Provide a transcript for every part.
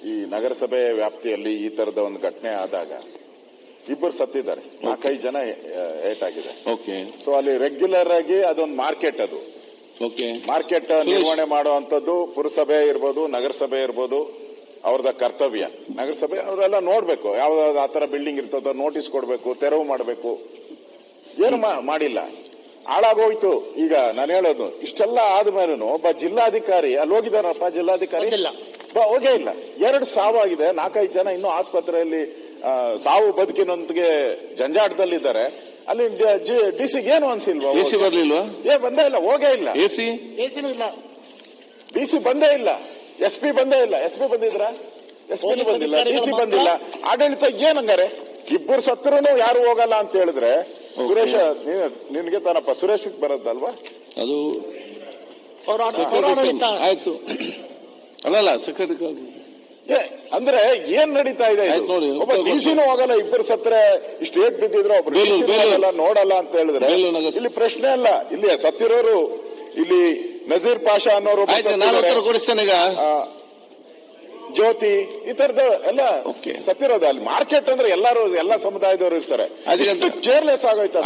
ಈ ನಗರಸಭೆ ವ್ಯಾಪ್ತಿಯಲ್ಲಿ ಈ ತರದ ಒಂದು ಘಟನೆ ಆದಾಗ ಇಬ್ಬರು ಸತ್ತಿದ್ದಾರೆ, 4-5 ಜನ ಏಟಾಗಿದೆ. ಸೊ ಅಲ್ಲಿ ರೆಗ್ಯುಲರ್ ಆಗಿ ಅದೊಂದು ಮಾರ್ಕೆಟ್, ಅದು ಮಾರ್ಕೆಟ್ ನಿರ್ವಹಣೆ ಮಾಡುವಂತದ್ದು ಪುರಸಭೆ ಇರ್ಬೋದು, ನಗರಸಭೆ ಇರ್ಬೋದು, ಅವ್ರದ ಕರ್ತವ್ಯ. ನಗರಸಭೆ ಅವರೆಲ್ಲ ನೋಡ್ಬೇಕು, ಯಾವ್ದಾದ್ರು ಆತರ ಬಿಲ್ಡಿಂಗ್ ಇರ್ತದೋ ನೋಟಿಸ್ ಕೊಡ್ಬೇಕು, ತೆರವು ಮಾಡಬೇಕು. ಏನು ಮಾಡಿಲ್ಲ, ಹಾಳಾಗೋಯ್ತು. ಈಗ ನಾನು ಹೇಳೋದು, ಇಷ್ಟೆಲ್ಲ ಆದ್ಮೇಲೂ ಒಬ್ಬ ಜಿಲ್ಲಾಧಿಕಾರಿ ಅಲ್ಲಿ ಹೋಗಿದಾರಪ್ಪ, ಜಿಲ್ಲಾಧಿಕಾರಿ ಹೋಗೇ ಇಲ್ಲ. 2 ಸಾವಾಗಿದೆ, 4-5 ಜನ ಇನ್ನೂ ಆಸ್ಪತ್ರೆಯಲ್ಲಿ ಸಾವು ಬದುಕಿನೊಂದಿಗೆ ಜಂಜಾಟದಲ್ಲಿದ್ದಾರೆ. ಅಲ್ಲಿ ಡಿಸಿಗೆ ಏನು ಅನ್ಸಿಲ್ವಾ? ಬರ್ಲಿಲ್ವಾ? ಬಂದೇ ಇಲ್ಲ, ಹೋಗೇ ಇಲ್ಲ. ಡಿಸಿ ಬಂದೇ ಇಲ್ಲ, SP ಬಂದೇ ಇಲ್ಲ. SP ಬಂದಿದ್ರ? SP ಬಂದಿಲ್ಲ, DC ಬಂದಿಲ್ಲ. ಆಡಳಿತ ಏನಂಗಾರೆ? ಇಬ್ಬರು ಸತ್ತರೂ ಯಾರು ಹೋಗಲ್ಲ ಅಂತ ಹೇಳಿದ್ರೆ, ಸುರೇಶ ನಿನ್ಗೆ ತಾನಪ್ಪ ಸುರೇಶ್ ಬರೋದಲ್ವಾ ಅದು? ಆಯ್ತು ಅಲ್ಲಲ್ಲ, ಸೆಕ್ರೆಟರಿ ಅಂದ್ರೆ ಏನ್ ನಡೀತಾ ಇದೆ? ಒಬ್ಬ ಡಿಸಿನೂ ಹೋಗಲ್ಲ, ಇಬ್ಬರು ಸತ್ತರೆ ಸ್ಟೇಟ್ ಬಿದ್ದಿದ್ರು ಒಬ್ರು ನೋಡಲ್ಲ ಅಂತ ಹೇಳಿದ್ರೆ ಇಲ್ಲಿ ಪ್ರಶ್ನೆ ಅಲ್ಲ. ಇಲ್ಲಿ ಸತ್ತಿರೋರು ಇಲ್ಲಿ ನಜೀರ್ ಪಾಷಾ ಅನ್ನೋರು, ಕೊಡಿಸ್ತೇನೆ ಈಗ, ಜ್ಯೋತಿ, ಈ ತರದ ಎಲ್ಲ ಸತ್ತಿರೋದು. ಅಲ್ಲಿ ಮಾರ್ಕೆಟ್ ಅಂದ್ರೆ ಎಲ್ಲರೂ ಎಲ್ಲ ಸಮುದಾಯದವರು ಇರ್ತಾರೆ. ಕೇರ್ಲೆಸ್ ಆಗೋಯ್ತು.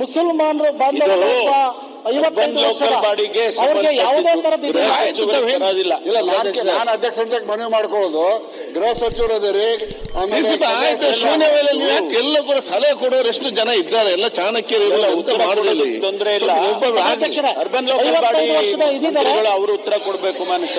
ಮುಸಲ್ಮಾನರು ಬಾಂಧವರು 58 ವರ್ಷದ ಅವ್ರಿಗೆ ಯಾವುದೇ ತರದ ನಾನು ಅಧ್ಯಕ್ಷ ಮನವಿ ಮಾಡ್ಕೊಳ್ಳೋದು, ಗೃಹ ಸಚಿವರು ಅದರಿ ಶೂನ್ಯ ವೇಳೆಯಲ್ಲಿ ಎಲ್ಲ ಕೂಡ ಸಲಹೆ ಕೊಡೋರು ಎಷ್ಟು ಜನ ಇದ್ದಾರೆ, ಎಲ್ಲ ಚಾಣಕ್ಯರು ತೊಂದರೆ ಇಲ್ಲ. ಅರ್ಬನ್ ಲೋಕಲ್ ಬಾಡಿ ಅವರು ಉತ್ತರ ಕೊಡಬೇಕು. ಮಾನಸ